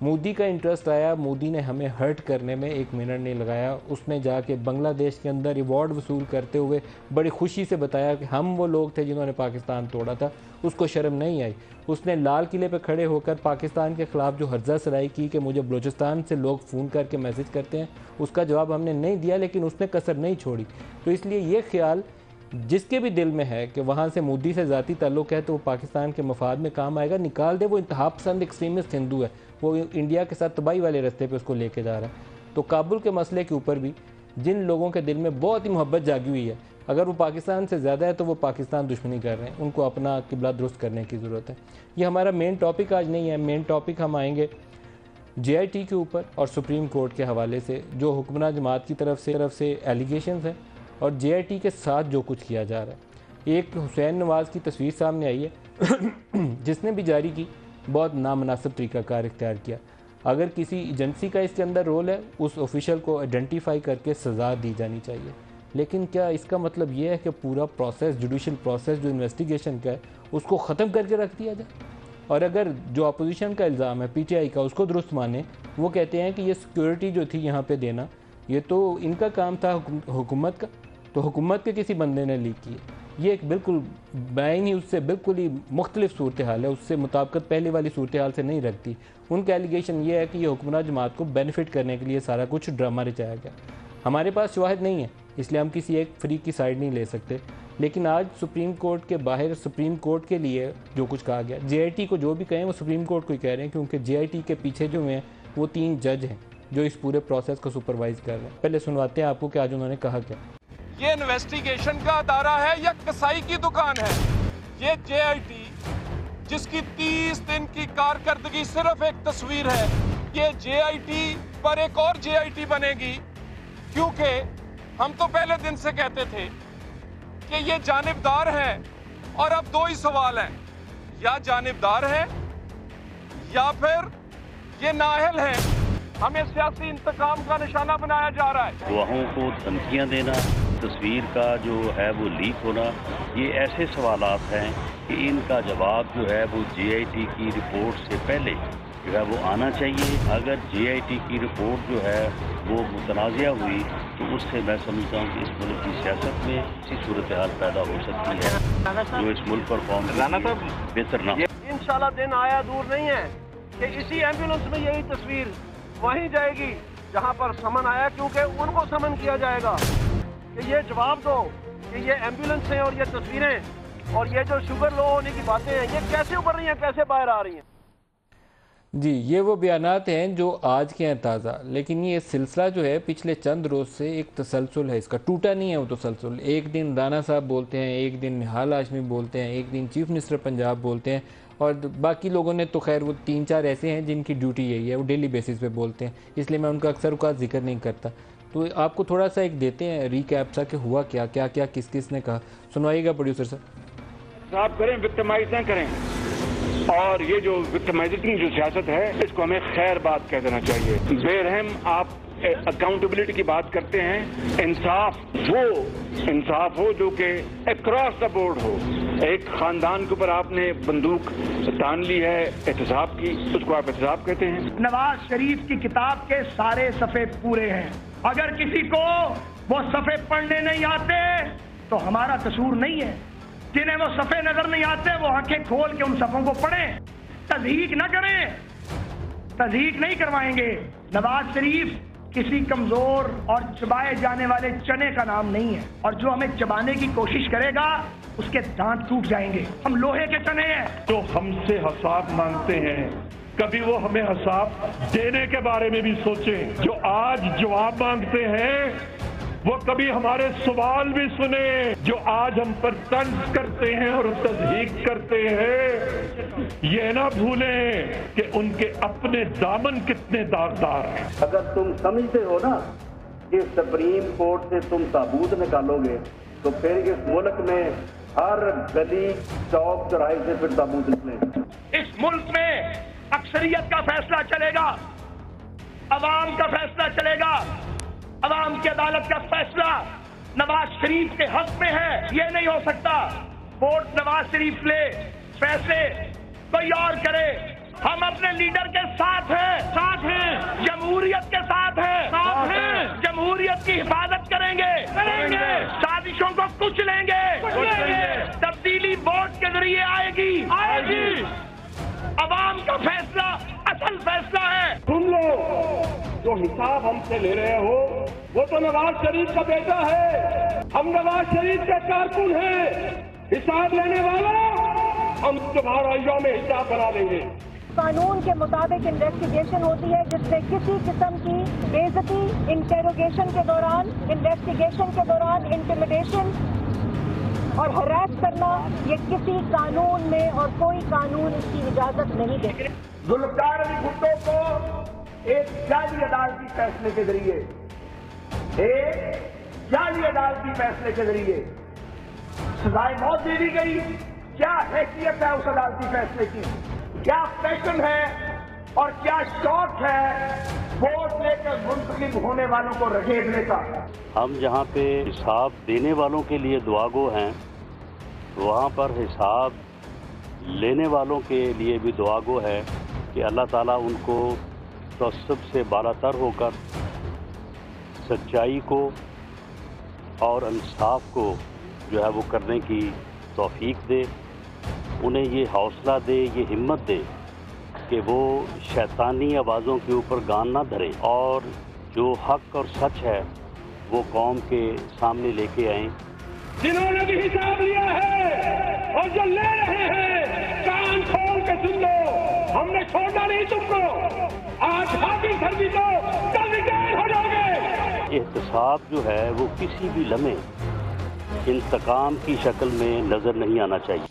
مودی کا انٹرسٹ آیا، مودی نے ہمیں ہرٹ کرنے میں ایک منٹ نہیں لگایا. اس نے جا کے بنگلہ دیش کے اندر ایوارڈ وصول کرتے ہوئے بڑی خوشی سے بتایا کہ ہم وہ لوگ تھے جنہوں نے پاکستان توڑا تھا. اس کو شرم نہیں آئی. اس نے لال قلعے پہ کھڑے ہو کر پاکستان کے خلاف جو ہرزہ سرائی کی کہ مجھے بلوچستان سے لوگ فون کر کے میسج کرتے ہیں، اس کا جواب ہم نے نہیں دیا، لیکن اس نے کسر نہیں چھوڑی. تو اس لیے یہ خیال جس کے بھی دل میں ہے کہ وہاں سے مودی سے ذاتی تعلق ہے تو وہ پاکستان کے مفاد میں کام آئے گا، نکال دے. وہ انتہا پسند ایکسٹریمسٹ ہندو ہے، وہ انڈیا کے ساتھ تباہی والے رستے پہ اس کو لے کے جا رہا ہے. تو کابل کے مسئلے کے اوپر بھی جن لوگوں کے دل میں بہت ہی محبت جاگی ہوئی ہے، اگر وہ پاکستان سے زیادہ ہے تو وہ پاکستان دشمنی کر رہے ہیں. ان کو اپنا قبلہ درست کرنے کی ضرورت ہے. یہ ہمارا مین ٹاپک آج نہیں ہے. مین ٹاپک ہم آئیں گے جے آئی ٹی کے اوپر اور سپریم کورٹ کے حوالے سے جو حکمراں جماعت کی طرف سے ایلیگیشنز ہیں اور جے آئی ٹی کے ساتھ جو کچھ کیا جا رہا ہے. ایک حسین نواز کی تصویر سامنے آئی ہے جس نے بھی جاری کی، بہت نامناسب طریقہ کار اختیار کیا. اگر کسی ایجنسی کا اس کے اندر رول ہے، اس آفیشل کو آئیڈینٹیفائی کر کے سزا دی جانی چاہیے. لیکن کیا اس کا مطلب یہ ہے کہ پورا پروسیس، جوڈیشل پروسیس جو انویسٹیگیشن کا ہے، اس کو ختم کر کے رکھ دیا جائے؟ اور اگر جو اپوزیشن کا الزام ہے پی ٹی آئی کا، اس کو درست مانے، وہ کہتے ہیں کہ یہ سیکیورٹی جو تھی یہاں پہ دینا، یہ تو ان کا کام تھا حکومت کا، تو حکومت کے کسی بندے نے لیک کی ہے. یہ ایک بالکل بین ہی اس سے بالکل ہی مختلف صورتحال ہے، اس سے مطابقت پہلے والی صورتحال سے نہیں رکھتی. ان کا ایلیگیشن یہ ہے کہ یہ حکمراں جماعت کو بینیفٹ کرنے کے لیے سارا کچھ ڈرامہ رچایا گیا. ہمارے پاس شواہد نہیں ہے، اس لیے ہم کسی ایک فریق کی سائڈ نہیں لے سکتے. لیکن آج سپریم کورٹ کے باہر سپریم کورٹ کے لیے جو کچھ کہا گیا، جے آئی ٹی کو جو بھی کہیں وہ سپریم کورٹ کو ہی کہہ رہے ہیں، کیونکہ جے آئی ٹی کے پیچھے جو ہیں وہ 3 جج ہیں جو اس پورے پروسیس کو سپروائز کر رہے ہیں. پہلے سنواتے ہیں آپ کو کہ آج انہوں نے کہا کیا. یہ انویسٹیگیشن کا ادارہ ہے یا کسائی کی دکان ہے؟ یہ جے آئی ٹی جس کی 30 دن کی کارکردگی صرف ایک تصویر ہے، یہ جے آئی ٹی پر ایک اور جے آئی ٹی بنے گی. کیونکہ ہم تو پہلے دن سے کہتے تھے کہ یہ جانبدار ہیں، اور اب 2 ہی سوال ہیں، یا جانبدار ہیں یا پھر یہ نااہل ہیں. ہمیں سیاسی انتقام کا نشانہ بنایا جا رہا ہے. گواہوں کو دھمکیاں دینا، تصویر کا جو ہے وہ لیک ہونا، یہ ایسے سوالات ہیں کہ ان کا جواب جو ہے وہ جے آئی ٹی کی رپورٹ سے پہلے جو ہے وہ آنا چاہیے. اگر جے آئی ٹی کی رپورٹ جو ہے وہ متنازعہ ہوئی تو اس سے میں سمجھتا ہوں کہ اس ملک کی سیاست میں اسی صورتحال پیدا ہو سکتی ہے جو اس ملک پر قوم بہتر نہ ہو. انشاءاللہ دن آیا دور نہیں ہے کہ اسی ایمبولینس میں یہی تصویر وہیں جائے گی جہاں پر سمن آیا، کیونکہ ان کو سمن کیا جائے گا کہ یہ جواب دو کہ یہ ایمبولینس ہیں اور یہ تصویریں اور یہ جو شوگر لو ہونے کی باتیں ہیں یہ کیسے ابھر رہی ہیں، کیسے باہر آ رہی ہیں. جی یہ وہ بیانات ہیں جو آج کے ہیں تازہ، لیکن یہ سلسلہ جو ہے پچھلے چند روز سے ایک تسلسل ہے، اس کا ٹوٹا نہیں ہے وہ تسلسل. ایک دن رانا صاحب بولتے ہیں، ایک دن نہال ہاشمی بولتے ہیں، ایک دن چیف منسٹر پنجاب بولتے ہیں، اور باقی لوگوں نے تو خیر وہ 3-4 ایسے ہیں جن کی ڈیوٹی یہی ہے، وہ ڈیلی بیسس پہ بولتے ہیں، اس لیے میں ان کا اکثر اوقات ذکر نہیں کرتا. تو آپ کو تھوڑا سا ایک دیتے ہیں ریکیپ سا کہ ہوا کیا کیا کیا کس کس نے کہا. سنوائیے گا پروڈیوسر صاحب. آپ کریں وکٹمائز نہ کریں، اور یہ جو وکٹمائزنگ جو سیاست ہے اس کو ہمیں خیر بات کہہ دینا چاہیے. بے رحم آپ اکاؤنٹیبلٹی کی بات کرتے ہیں، انصاف ہو جو کہ اکراس دا بورڈ ہو. ایک خاندان کے اوپر آپ نے بندوق تان لی ہے احتساب کی، اس کو آپ احتساب کہتے ہیں. نواز شریف کی کتاب کے سارے صفحے پورے ہیں. اگر کسی کو وہ صفحے پڑھنے نہیں آتے تو ہمارا قصور نہیں ہے. جنہیں وہ صفحے نظر نہیں آتے وہ آنکھیں کھول کے ان صفحوں کو پڑھیں. تضحیق نہ کریں، تضحیق نہیں کروائیں گے. نواز شریف کسی کمزور اور چبائے جانے والے چنے کا نام نہیں ہے، اور جو ہمیں چبانے کی کوشش کرے گا اس کے دانت ٹوٹ جائیں گے. ہم لوہے کے چنے ہیں. جو ہم سے حساب مانگتے ہیں کبھی وہ ہمیں حساب دینے کے بارے میں بھی سوچیں. جو آج جواب مانگتے ہیں وہ کبھی ہمارے سوال بھی سنیں. جو آج ہم پر طنز کرتے ہیں اور تضحیق کرتے ہیں یہ نہ بھولیں کہ ان کے اپنے دامن کتنے داغدار ہیں. اگر تم سمجھتے ہو نا کہ سپریم کورٹ سے تم تابوت نکالو گے تو پھر اس ملک میں ہر گلی چوک چوراہے سے پھر تابوت نکلے. اس ملک میں اکثریت کا فیصلہ چلے گا، عوام کا فیصلہ چلے گا. عوام کی عدالت کا فیصلہ نواز شریف کے حق میں ہے. یہ نہیں ہو سکتا ووٹ نواز شریف لے، فیصلے کوئی اور کرے. ہم اپنے لیڈر کے ساتھ ہیں جمہوریت کے ساتھ ہیں جمہوریت کی حفاظت کریں گے سازشوں کو کچھ لیں گے تبدیلی ووٹ کے ذریعے آئے گی عوام کا فیصلہ اصل فیصلہ ہے. تم لوگ جو حساب ہم سے لے رہے ہو وہ تو نواز شریف کا بیٹا ہے, ہم نواز شریف کے کارکن ہیں. حساب لینے والا ہم تمہارا یوم حساب بنا دیں گے. قانون کے مطابق انویسٹیگیشن ہوتی ہے جس میں کسی قسم کی بے عزتی انٹیروگیشن کے دوران, انویسٹیگیشن کے دوران انٹیمیڈیشن اور ہراس کرنا یہ کسی قانون میں اور کوئی قانون اس کی اجازت نہیں دے. ذوالفقار علی بھٹو کو ایک جعلی عدالتی فیصلے کے ذریعے سزائے موت دے دی گئی. کیا حیثیت ہے اس عدالتی فیصلے کی, کیا پیشن ہے اور کیا شوق ہے ووٹ لے کر منتخب ہونے والوں کو رگیڑنے کا. ہم جہاں پہ حساب دینے والوں کے لیے دعاگو ہیں, وہاں پر حساب لینے والوں کے لیے بھی دعاگو ہے کہ اللہ تعالیٰ ان کو تعصب سے بالا تر ہو کر سچائی کو اور انصاف کو جو ہے وہ کرنے کی توفیق دے, انہیں یہ حوصلہ دے, یہ ہمت دے کہ وہ شیطانی آوازوں کے اوپر گان نہ دھریں اور جو حق اور سچ ہے وہ قوم کے سامنے لے کے آئیں. جنہوں نے بھی حساب لیا ہے اور جو لے رہے ہیں کان کھول کے سن لو, ہم نے چھوڑنا نہیں تم کو. آج حاصل کر دی تو کل ریٹائر ہو جاؤ گے. احتساب جو ہے وہ کسی بھی لمحے انتقام کی شکل میں نظر نہیں آنا چاہیے.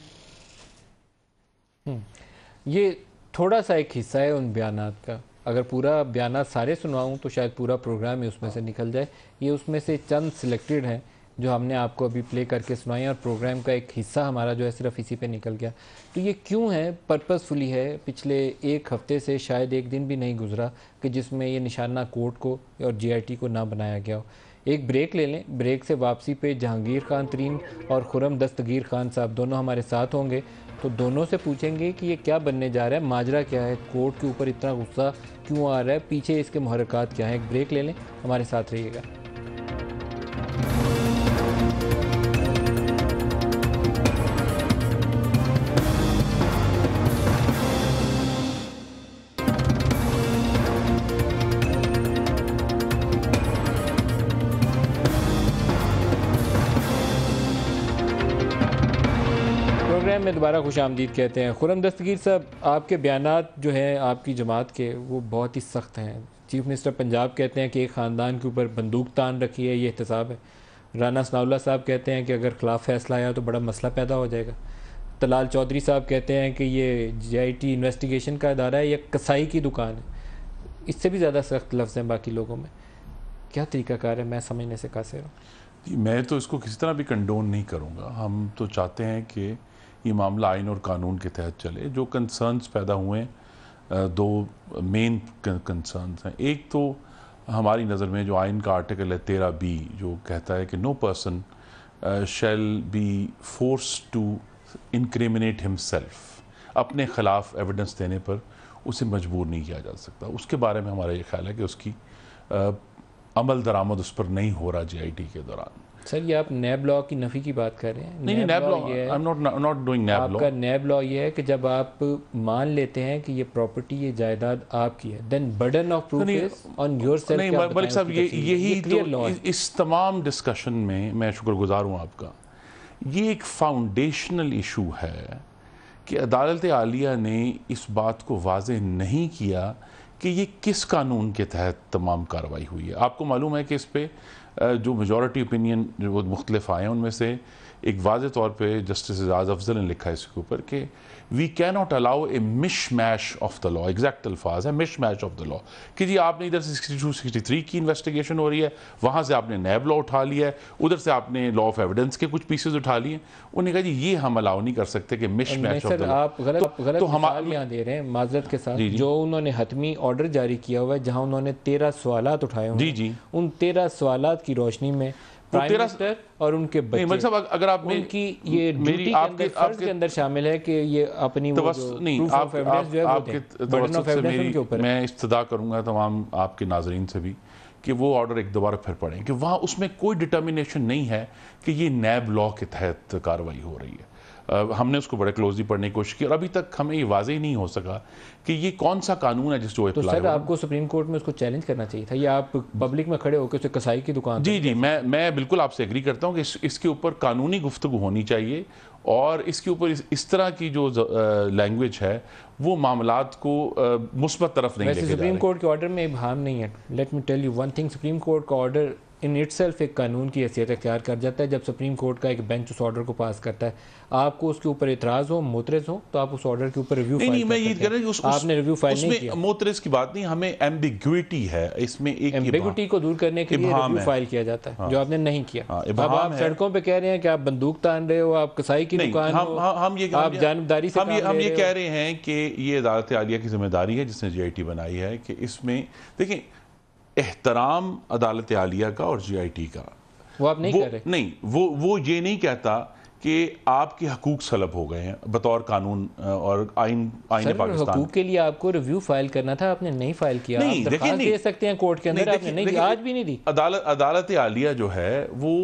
یہ تھوڑا سا ایک حصہ ہے ان بیانات کا. اگر پورا بیانات سارے سنواؤں تو شاید پورا پروگرام ہی اس میں سے نکل جائے. یہ اس میں سے چند سلیکٹڈ ہیں جو ہم نے آپ کو ابھی پلے کر کے سنائی, اور پروگرام کا ایک حصہ ہمارا جو ہے صرف اسی پہ نکل گیا. تو یہ کیوں ہے؟ پرپسفلی ہے. پچھلے ایک ہفتے سے شاید ایک دن بھی نہیں گزرا کہ جس میں یہ نشانہ کوٹ کو اور جے آئی ٹی کو نہ بنایا گیا ہو. ایک بریک لے لیں, بریک سے واپسی پہ جہانگیر خان ترین اور خرم دستگیر خان صاحب دونوں ہمارے ساتھ ہوں گے, تو دونوں سے پوچھیں گے کہ یہ کیا بننے جا رہا ہے, ماجرا کیا ہے, کوٹ کے اوپر اتنا غصہ کیوں آ رہا ہے, پیچھے اس کے محرکات کیا ہیں. ایک بریک لے لیں, ہمارے ساتھ رہیے گا. میں دوبارہ خوش آمدید کہتے ہیں. خرم دستگیر صاحب, آپ کے بیانات جو ہیں آپ کی جماعت کے وہ بہت ہی سخت ہیں. چیف منسٹر پنجاب کہتے ہیں کہ ایک خاندان کے اوپر بندوق تان رکھی ہے, یہ احتساب ہے. رانا ثناء اللہ صاحب کہتے ہیں کہ اگر خلاف فیصلہ آیا تو بڑا مسئلہ پیدا ہو جائے گا. طلال چودھری صاحب کہتے ہیں کہ یہ جے آئی ٹی انویسٹیگیشن کا ادارہ ہے, یہ کسائی کی دکان ہے. اس سے بھی زیادہ سخت لفظ ہیں باقی لوگوں میں. کیا طریقہ کار ہے؟ میں سمجھنے سے قاصر ہوں. میں تو اس کو کسی طرح بھی کنڈون نہیں کروں گا. ہم تو چاہتے ہیں کہ یہ معاملہ آئین اور قانون کے تحت چلے. جو کنسرنز پیدا ہوئے ہیں, دو مین کنسرنز ہیں. ایک تو ہماری نظر میں جو آئین کا آرٹیکل ہے 13B جو کہتا ہے کہ no person shall be forced to incriminate himself, اپنے خلاف ایویڈنس دینے پر اسے مجبور نہیں کیا جا سکتا. اس کے بارے میں ہمارا یہ خیال ہے کہ اس کی عمل درآمد اس پر نہیں ہو رہا جے آئی ٹی کے دوران. سر یہ آپ نیب لا کی نفی کی بات کر رہے ہیں؟ نہیں, نیب لا آپ کا نیب لا یہ ہے کہ جب آپ مان لیتے ہیں کہ یہ پراپرٹی, یہ جائیداد آپ کی ہے, then burden of proof is on yourself. نہیں ملک صاحب, یہی تو اس تمام ڈسکشن میں شکر گزار ہوں آپ کا. یہ ایک فاؤنڈیشنل ایشو ہے کہ عدالت عالیہ نے اس بات کو واضح نہیں کیا کہ یہ کس قانون کے تحت تمام کارروائی ہوئی ہے. آپ کو معلوم ہے کہ اس پہ جو میجورٹی اوپینین جو وہ مختلف آئے ہیں ان میں سے ایک واضح طور پہ جسٹس اعجاز افضل نے لکھا ہے اس کے اوپر کہ وی کی ناٹ الاؤ اے مش میش آف دا لا. ایگزیکٹ الفاظ ہے مش میش آف دا لا, کہ جی آپ نے ادھر سے 62 63 کی انویسٹیگیشن ہو رہی ہے, وہاں سے آپ نے نیب لا اٹھا لیا ہے, ادھر سے آپ نے لا آف ایویڈنس کے کچھ پیسز اٹھا لیے. انہوں نے کہا جی یہ ہم الاؤ نہیں کر سکتے کہ مش میش آف دا لا. آپ غلط مثال یہاں دے رہے ہیں معذرت کے ساتھ. جو انہوں نے حتمی آرڈر جاری کیا ہوا ہے جہاں انہوں نے 13 سوالات اٹھائے ہوئے ہیں, ان 13 سوالات کی روشنی میں پرائم منسٹر اور ان کے بچے، ملک صاحب اگر آپ ان کی یہ ڈیوٹی کے اندر فرض کے اندر شامل ہے کہ یہ اپنی میں استدعا کروں گا تمام آپ کے ناظرین سے بھی کہ وہ آرڈر ایک دوبارہ پھر پڑھیں کہ وہاں اس میں کوئی ڈٹرمینیشن نہیں ہے کہ یہ نیب لا کے تحت کارروائی ہو رہی ہے. ہم نے اس کو بڑے کلوزلی پڑھنے کی کوشش کی اور ابھی تک ہمیں یہ واضح نہیں ہو سکا کہ یہ کون سا قانون ہے جس جو تو سر آپ کو سپریم کورٹ میں اس کو چیلنج کرنا چاہیے تھا یا آپ پبلک میں کھڑے ہو کے اسے کسائی کی دکان؟ جی میں بالکل آپ سے ایگری کرتا ہوں کہ اس کے اوپر قانونی گفتگو ہونی چاہیے اور اس کے اوپر اس طرح کی جو لینگویج ہے وہ معاملات کو مثبت طرف نہیں لے کے جا رہے. سپریم کورٹ کے آرڈر میں ابہام نہیں ہے. Let me tell you one thing, supreme court کا آرڈر ان اٹ سیلف ایک قانون کی حیثیت اختیار کر جاتا ہے. جب سپریم کورٹ کا ایک بینچ اس آرڈر کو پاس کرتا ہے، آپ کو اس کے اوپر اعتراض ہو، معترض ہو، تو آپ اس آرڈر کے اوپر ریویو فائل نہیں میں یہ کہہ رہا ہوں آپ نے ریویو فائل نہیں کیا. معترض کی بات نہیں، ہمیں ایمبیگوٹی ہے اس میں، ایک ایمبیگوٹی کو دور کرنے کے لیے ریویو فائل کیا جاتا ہے جو آپ نے نہیں کیا. اب آپ سڑکوں پہ کہہ رہے ہیں کہ آپ بندوق تان رہے ہو، آپ کسائی کی دکان ہو، آپ جانبداری سے کام لے رہے ہو. ہم یہ کہہ رہے ہیں کہ یہ عدالت عالیہ کی ذمہ داری ہے جس نے جی آئی ٹی بنائی ہے کہ اس میں دیکھیں احترام عدالت عالیہ کا اور جی آئی ٹی کا. وہ آپ نہیں کہہ رہے؟ نہیں، وہ یہ نہیں کہتا کہ آپ کے حقوق سلب ہو گئے ہیں بطور قانون اور آئین پاکستان. حقوق کے لیے آپ کو ریویو فائل کرنا تھا، آپ نے نہیں فائل کیا. آپ درخواست دے سکتے ہیں کورٹ کے اندر، آپ نے نہیں دی، آج بھی نہیں دی. عدالت عالیہ جو ہے وہ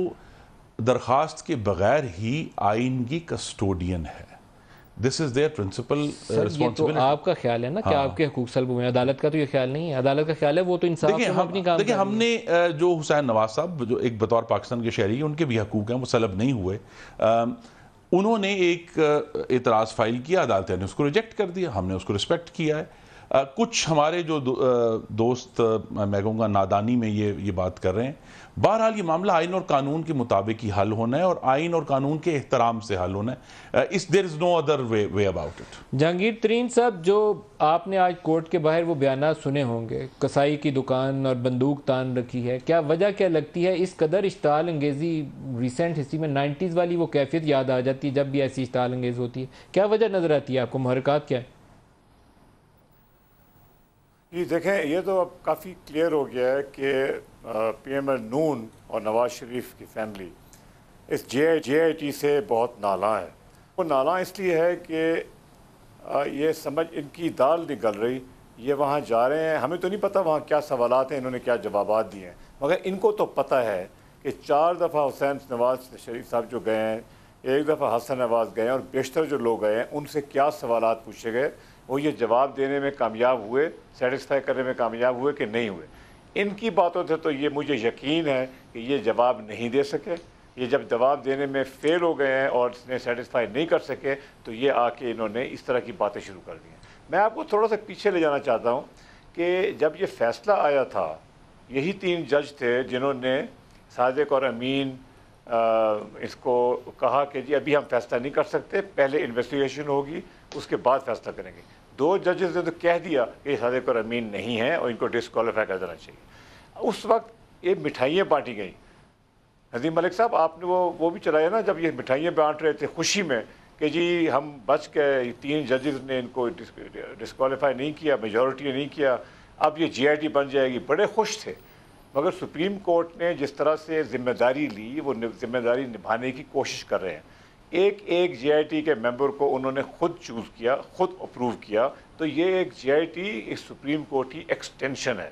درخواست کے بغیر ہی آئین کی کسٹوڈین ہے. This is their principal responsibility. یہ تو آپ کا خیال ہے نا کہ آپ کے حقوق سلب ہوئے ہیں، عدالت کا تو یہ خیال نہیں ہے. عدالت کا خیال ہے وہ تو انصاف سے اپنی کام. دیکھیں ہم نے جو حسین نواز صاحب جو ایک بطور پاکستان کے شہری ہیں ان کے بھی حقوق ہیں، وہ سلب نہیں ہوئے. انہوں نے ایک اعتراض فائل کیا، عدالت نے اس کو ریجیکٹ کر دیا، ہم نے اس کو رسپیکٹ کیا ہے. کچھ ہمارے جو دوست میں کہوں گا نادانی میں یہ بات کر رہے ہیں. بہرحال یہ معاملہ آئین اور قانون کے مطابق ہی حل ہونا ہے اور آئین اور قانون کے احترام سے حل ہونا ہے. there is no other way about it. Jahangir ترین صاحب، جو آپ نے آج کورٹ کے باہر وہ بیانات سنے ہوں گے، کسائی کی دکان اور بندوق تان رکھی ہے، کیا وجہ کیا لگتی ہے اس قدر اشتعال انگیزی؟ ریسنٹ ہسٹری میں 90s والی وہ کیفیت یاد آ جاتی ہے جب بھی ایسی اشتعال انگیز ہوتی ہے. کیا وجہ نظر آتی ہے آپ کو؟ محرکات کیا ہے؟ جی دیکھیں، یہ تو اب کافی کلیئر ہو گیا ہے کہ پی ایم ایل نون اور نواز شریف کی family us J I T سے بہت نالاں ہے. وہ نالاں اس لیے ہے کہ یہ سمجھ ان کی دال نکل رہی، یہ وہاں جا رہے ہیں، ہمیں تو نہیں پتہ وہاں کیا سوالات ہیں، انہوں نے کیا جوابات دیے ہیں، مگر ان کو تو پتہ ہے کہ 4 دفعہ حسین نواز شریف صاحب جو گئے ہیں، 1 دفعہ حسن نواز گئے ہیں اور بیشتر جو لوگ گئے ہیں ان سے کیا سوالات پوچھے گئے، وہ یہ جواب دینے میں کامیاب ہوئے، سیٹسفائی کرنے میں کامیاب ہوئے کہ نہیں ہوئے. ان کی باتوں سے تو یہ مجھے یقین ہے کہ یہ جواب نہیں دے سکے. یہ جب جواب دینے میں فیل ہو گئے ہیں اور اس نے سیٹسفائی نہیں کر سکے تو یہ آ کے انہوں نے اس طرح کی باتیں شروع کر دی ہیں. میں آپ کو تھوڑا سا پیچھے لے جانا چاہتا ہوں کہ جب یہ فیصلہ آیا تھا، یہی 3 جج تھے جنہوں نے صادق اور امین اس کو کہا کہ جی ابھی ہم فیصلہ نہیں کر سکتے، پہلے انویسٹیگیشن ہوگی اس کے بعد فیصلہ کریں گے. 2 ججز نے تو کہہ دیا کہ یہ صادق اور امین نہیں ہیں اور ان کو ڈسکوالیفائی کر دینا چاہیے. اس وقت یہ مٹھائیاں بانٹی گئیں. ندیم ملک صاحب آپ نے وہ بھی چلایا نا، جب یہ مٹھائیاں بانٹ رہے تھے خوشی میں کہ جی ہم بچ گئے، 3 ججز نے ان کو ڈسکوالیفائی نہیں کیا، میجورٹی نے نہیں کیا، اب یہ جی آئی ٹی بن جائے گی، بڑے خوش تھے. مگر سپریم کورٹ نے جس طرح سے ذمہ داری لی، وہ ذمہ داری نبھانے کی کوشش کر رہے ہیں. ایک جی آئی ٹی کے ممبر کو انہوں نے خود چوز کیا، خود اپروو کیا، تو یہ ایک جی آئی ٹی ایک سپریم کورٹ کی ایکسٹینشن ہے.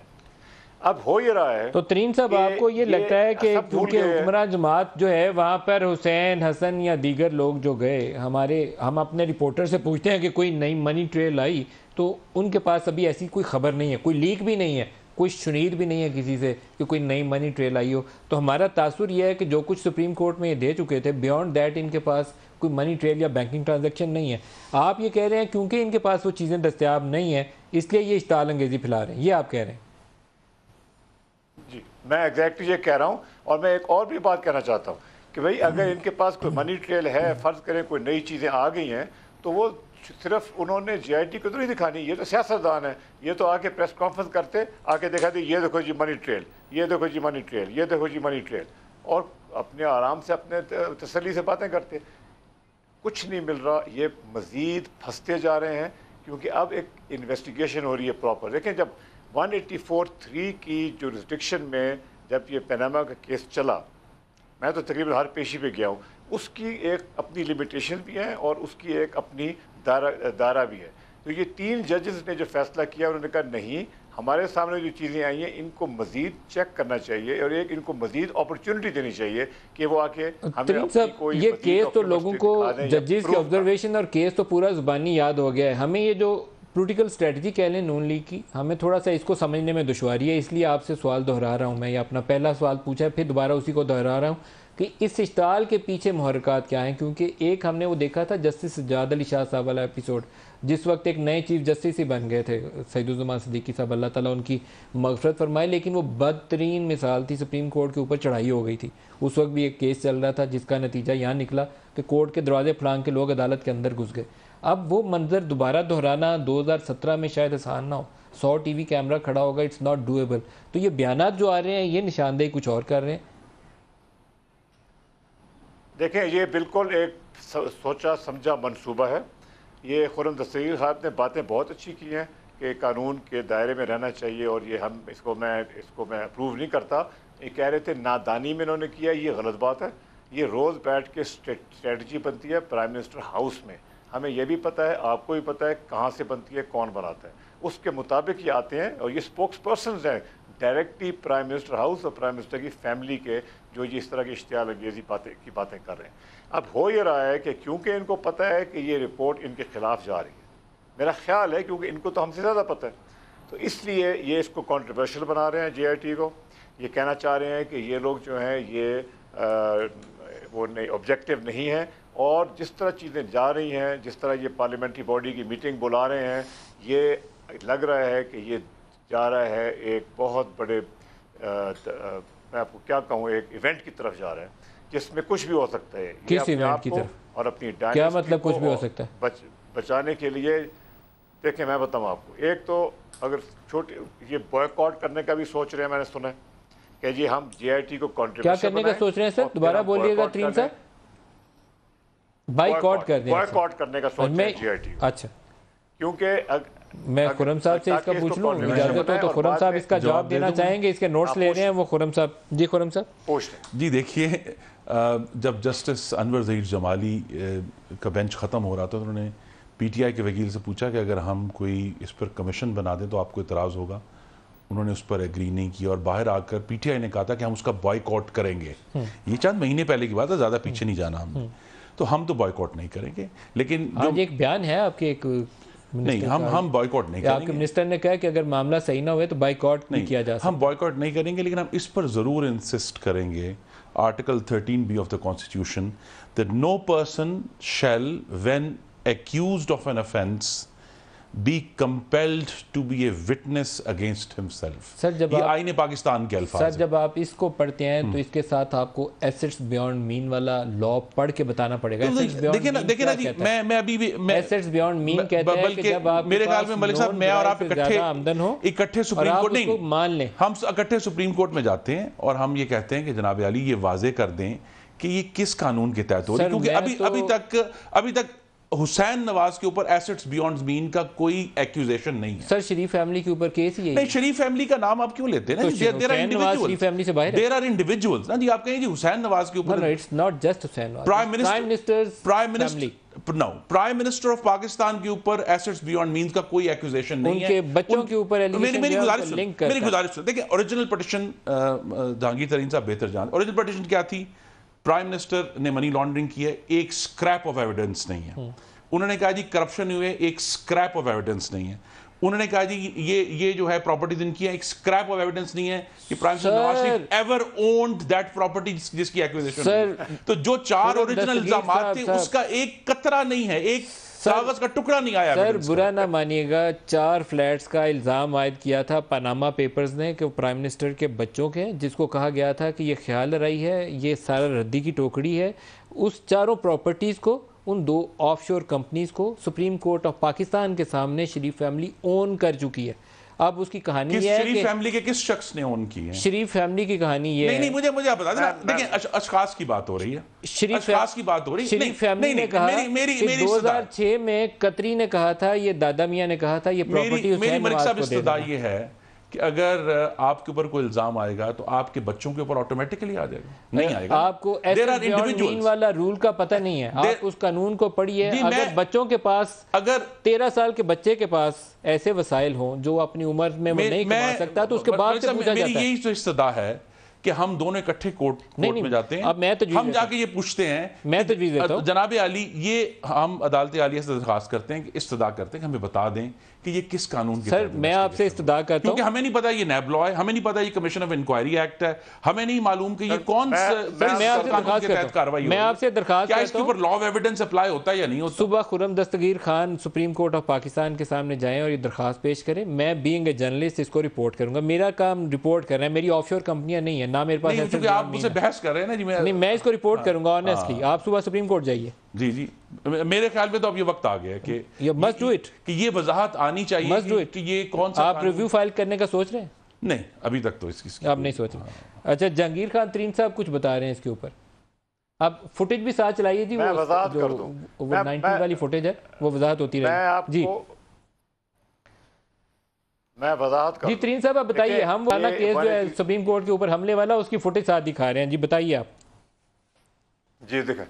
اب ہو یہ رہا ہے تو ترین صاحب آپ کو یہ لگتا ہے کہ کیونکہ حکمراں جماعت جو ہے وہاں پر حسین، حسن یا دیگر لوگ جو گئے، ہم اپنے رپورٹر سے پوچھتے ہیں کہ کوئی نئی منی ٹریل آئی تو ان کے پاس ابھی ایسی کوئی خبر نہیں ہے، کوئی لیک بھی نہیں ہے، کوئی شنید بھی نہیں ہے کسی سے کہ کوئی نئی منی ٹریل آئی ہو. تو ہمارا تاثر یہ ہے کہ جو کچھ سپریم کورٹ میں یہ دے چکے تھے، بیونڈ دیٹ ان کے پاس کوئی منی ٹریل یا بینکنگ ٹرانزیکشن نہیں ہے. آپ یہ کہہ رہے ہیں کیونکہ ان کے پاس وہ چیزیں دستیاب نہیں ہیں اس لیے یہ اشتعال انگیزی پھیلا رہے ہیں، یہ آپ کہہ رہے ہیں؟ جی میں ایگزیکٹلی یہ کہہ رہا ہوں. اور میں ایک اور بھی بات کہنا چاہتا ہوں کہ بھئی اگر ان کے پاس کوئی منی ٹریل ہے، فرض کریں کوئی نئی چیزیں آ گئی ہیں، تو وہ صرف انہوں نے جی آئی ٹی کو تو نہیں دکھانی. یہ تو سیاستدان ہے، یہ تو آ کے پریس کانفرنس کرتے، آ کے دکھاتے یہ دیکھو جی منی ٹریل، یہ دیکھو جی منی ٹریل، یہ دیکھو جی منی ٹریل، اور اپنے آرام سے اپنے تسلی سے باتیں کرتے. کچھ نہیں مل رہا، یہ مزید پھنستے جا رہے ہیں کیونکہ اب ایک انویسٹیگیشن ہو رہی ہے پراپر. دیکھیں جب 184(3) کی جورسڈکشن میں جب یہ پیناما کا کیس چلا میں تو تقریباً ہر پیشی پہ گیا ہوں، اس کی ایک اپنی لمیٹیشن بھی ہے اور اس کی ایک اپنی دائرہ بھی ہے. تو یہ 3 ججز نے جو فیصلہ کیا انہوں نے کہا نہیں، ہمارے سامنے جو چیزیں آئی ہیں ان کو مزید چیک کرنا چاہیے اور ایک ان کو مزید اپرچونٹی دینی چاہیے کہ وہ آ کے یہ کیس تو لوگوں کو ججز کی آبزرویشن اور کیس تو پورا زبانی یاد ہو گیا ہے. ہمیں یہ جو پولیٹیکل اسٹریٹجی کہہ لیں نون لیگ کی، ہمیں تھوڑا سا اس کو سمجھنے میں دشواری ہے، اس لیے آپ سے سوال دہرا رہا ہوں. میں یہ اپنا پہلا سوال پوچھا ہے پھر دوبارہ اسی کو دہرا رہا ہوں کہ اس اشتعال کے پیچھے محرکات کیا ہیں. کیونکہ ایک ہم نے وہ دیکھا تھا جسٹس سجاد علی شاہ صاحب والا ایپیسوڈ، جس وقت ایک نئے چیف جسٹس ہی بن گئے تھے سعید الزمان صدیقی صاحب، اللہ تعالیٰ ان کی مغفرت فرمائے، لیکن وہ بدترین مثال تھی. سپریم کورٹ کے اوپر چڑھائی ہو گئی تھی، اس وقت بھی ایک کیس چل رہا تھا جس کا نتیجہ یہاں نکلا کہ کورٹ کے دروازے پھلانگ کے لوگ عدالت کے اندر گھس گئے. اب وہ منظر دوبارہ دہرانا 2017 میں شاید آسان نہ ہو، 100 ٹی وی کیمرہ کھڑا ہوگا، اٹس ناٹ ڈویبل. تو یہ بیانات جو آ رہے ہیں یہ نشاندہی کچھ اور کر رہے ہیں. دیکھیں یہ بالکل ایک سوچا سمجھا منصوبہ ہے. یہ خرم دستگیر صاحب نے باتیں بہت اچھی کی ہیں کہ قانون کے دائرے میں رہنا چاہیے، اور یہ ہم اس کو میں اپروو نہیں کرتا. یہ کہہ رہے تھے نادانی میں انہوں نے کیا، یہ غلط بات ہے. یہ روز بیٹھ کے اسٹریٹجی بنتی ہے پرائم منسٹر ہاؤس میں. ہمیں یہ بھی پتہ ہے، آپ کو بھی پتہ ہے کہاں سے بنتی ہے، کون بناتا ہے، اس کے مطابق یہ آتے ہیں. اور یہ اسپوکس پرسنز ہیں ڈائریکٹلی پرائم منسٹر ہاؤس اور پرائم منسٹر کی فیملی کے، جو یہ اس طرح کی اشتعال انگیزی باتیں کر رہے ہیں. اب ہو یہ رہا ہے کہ کیونکہ ان کو پتہ ہے کہ یہ رپورٹ ان کے خلاف جا رہی ہے، میرا خیال ہے کیونکہ ان کو تو ہم سے زیادہ پتہ ہے، تو اس لیے یہ اس کو کنٹروورشل بنا رہے ہیں جے آئی ٹی کو. یہ کہنا چاہ رہے ہیں کہ یہ لوگ جو ہیں یہ وہ آبجیکٹیو نہیں ہیں، اور جس طرح چیزیں جا رہی ہیں، جس طرح یہ پارلیمنٹری باڈی کی میٹنگ بلا رہے ہیں، یہ لگ رہا ہے کہ یہ جا رہا ہے ایک بہت بڑے میں آپ کو کیا کہوں ایک ایونٹ کی طرف جا رہا ہے جس میں کچھ بھی ہو سکتا ہے. کس ایونٹ کی طرف اور اپنی کیا مطلب کچھ بھی ہو سکتا ہے بچانے کے لیے. دیکھیں میں بتاؤں آپ کو، ایک تو اگر چھوٹی یہ بوائک آؤٹ کرنے کا بھی سوچ رہے ہیں، میں نے سنا ہے کہ جی ہم جے آئی ٹی کو کنٹریبیوشن کیا کرنے کا سوچ رہے ہیں. سر دوبارہ بولیے گا ترین صاحب. بائک آؤٹ کرنے کا سوچ رہے ہیں جے آئی ٹی. اچھا، کیونکہ میں خرم صاحب سے اس کا پوچھ لوں اجازت ہو تو خرم صاحب اس کا جواب دینا چاہیں گے. اس کے نوٹس لے رہے ہیں وہ خرم صاحب. جی خرم صاحب پوچھ لیں. جی دیکھیے، جب جسٹس انور ظہیر جمالی کا بینچ ختم ہو رہا تھا تو انہوں نے پی ٹی آئی کے وکیل سے پوچھا کہ اگر ہم کوئی اس پر کمیشن بنا دیں تو آپ کو اعتراض ہوگا. انہوں نے اس پر ایگری نہیں کیا اور باہر آ کر پی ٹی آئی نے کہا تھا کہ ہم اس کا بوائک آؤٹ کریں گے. یہ چند مہینے پہلے کی بات ہے، زیادہ پیچھے نہیں جانا ہم نے. تو ہم تو بوائک آؤٹ نہیں کریں گے، لیکن ایک بیان ہے آپ کے ایک نہیں، ہم بوائک آؤٹ نہیں کریں گے. آپ کے منسٹر نے کہا کہ اگر معاملہ صحیح نہ ہوئے تو بوائک آؤٹ نہیں کیا جا سکتا. ہم بوائک آؤٹ نہیں کریں گے، لیکن ہم اس پر ضرور انسسٹ کریں گے article 13B of the Constitution that no person shall, when accused of an offence, be compelled to be a witness against himself. سر جب یہ آئین پاکستان کے الفاظ ہیں. سر جب آپ اس کو پڑھتے ہیں تو اس کے ساتھ آپ کو ایسٹس بیونڈ مین والا لا پڑھ کے بتانا پڑے گا. دیکھیں نا جی، میں ابھی بھی ایسٹس بیونڈ مین کہتے ہیں کہ جب آپ میرے خیال میں ملک صاحب میں اور آپ اکٹھے سپریم کورٹ نہیں مان لیں، ہم اکٹھے سپریم کورٹ میں جاتے ہیں اور ہم یہ کہتے ہیں کہ جناب عالی یہ واضح کر دیں کہ یہ کس قانون کے تحت ہو رہی ہے، کیونکہ ابھی تک حسین نواز کے اوپر ایسٹس بیونڈ مین کا کوئی ایکیوزیشن نہیں ہے. سر شریف فیملی کے اوپر کیس ہی ہے. نہیں، شریف فیملی کا نام آپ کیوں لیتے ہیں؟ شریف فیملی سے باہر ہے. There are individuals. نا جی آپ کہیں جی حسین نواز کے اوپر. No, it's not just Hussain Nawaz. Prime minister of Pakistan کے اوپر ایسٹس بیونڈ مینز کا کوئی ایکیوزیشن نہیں ہے. ان کے بچوں کے اوپر میری گزارش دیکھیں، اوریجنل پٹیشن جہانگیر ترین صاحب بہتر جان. اوریجنل پٹیشن کیا تھی؟ پرائم منسٹر نے منی لانڈرنگ کی ہے، ایک سکریپ آف ایویڈنس نہیں ہے. انہوں نے کہا جی کرپشن ہوئے، ایک سکریپ آف ایویڈنس نہیں ہے. انہوں نے کہا جی یہ جو ہے پراپرٹیز ان کی ہے، ایک سکریپ آف ایویڈنس نہیں ہے کہ prime minister Nawaz Sharif ever owned that property جس کی ایکوزیشن ہوئی. تو جو 4 اوریجنل الزامات تھے اس کا ایک قطرہ نہیں ہے، ایک کاغذ کا ٹکڑا نہیں آیا. سر برا نہ مانیے گا، 4 فلیٹس کا الزام عائد کیا تھا پاناما پیپرز نے کہ وہ پرائم منسٹر کے بچوں کے، جس کو کہا گیا تھا کہ یہ خیال رہی ہے، یہ سارا ردی کی ٹوکری ہے. اس 4 پراپرٹیز کو، ان 2 آف شور کمپنیز کو سپریم کورٹ آف پاکستان کے سامنے شریف فیملی اون کر چکی ہے. اب اس کی کہانی یہ ہے کہ شریف فیملی کے کس شخص نے اون کی ہے؟ شریف فیملی کی کہانی یہ ہے. نہیں مجھے آپ بتا دیں، دیکھیں اشخاص کی بات ہو رہی ہے. اشخاص کی بات ہو رہی ہے. شریف فیملی نے کہا کہ 2006 میں قطری نے کہا تھا، یہ دادا میاں نے کہا تھا، یہ پراپرٹی میری ملک صاحب استدعا یہ ہے کہ اگر آپ کے اوپر کوئی الزام آئے گا تو آپ کے بچوں کے اوپر آٹومیٹکلی آ جائے گا؟ نہیں آئے گا. آپ کو ایسے والا رول کا پتہ نہیں ہے, آپ اس قانون کو پڑھیے. اگر بچوں کے پاس, اگر 13 سال کے بچے کے پاس ایسے وسائل ہوں جو اپنی عمر میں وہ نہیں کما سکتا تو اس کے بعد سے پوچھا جاتا ہے. میری یہی تو استدعا ہے کہ ہم دونوں اکٹھے کورٹ میں جاتے ہیں, ہم جا کے یہ پوچھتے ہیں, میں تجویز دیتا ہوں جناب عالی, یہ ہم عدالت عالیہ سے درخواست کرتے ہیں کہ استدعا کرتے ہیں کہ ہمیں بتا دیں کہ یہ کس قانون کے سر. میں آپ سے استدعا کرتا ہوں کیونکہ ہمیں نہیں پتا یہ نیب لا ہے, ہمیں نہیں پتا یہ کمیشن آف انکوائری ایکٹ ہے, ہمیں نہیں معلوم کہ یہ کون قانون کے تحت کارروائی میں آپ سے درخواست کیا اس کے اوپر لا آف ایویڈنس اپلائی ہوتا ہے یا نہیں ہوتا. صبح Khurram Dastgir Khan supreme court of Pakistan کے سامنے جائیں اور یہ درخواست پیش کریں. میں بینگ اے جرنلسٹ اس کو رپورٹ کروں گا. میرا کام رپورٹ کرنا ہے, میری آف شور کمپنیاں نہیں ہیں, نہ میرے پاس. آپ مجھ سے بحث کر رہے ہیں نا جی, نہیں میں اس کو رپورٹ کروں گا آنیسٹلی. آپ صبح سپریم کورٹ جائیے. جی جی, میرے خیال میں تو اب یہ وقت آ گیا کہ must do it, کہ یہ وضاحت آنی چاہیے کہ یہ کون سا. آپ ریویو فائل کرنے کا سوچ رہے ہیں؟ نہیں, ابھی تک تو اس کی آپ نہیں سوچ رہے. اچھا, جہانگیر خان ترین صاحب کچھ بتا رہے ہیں اس کے اوپر. آپ فوٹیج بھی ساتھ چلائیے جی, وہ جو 19 والی فوٹیج ہے وہ وضاحت ہوتی رہے. جی میں وضاحت کروں. جی ترین صاحب آپ بتائیے, ہم والا کیس جو ہے سپریم کورٹ کے اوپر حملے والا, اس کی فوٹیج ساتھ دکھا رہے ہیں. جی بتائیے آپ. جی دیکھیں,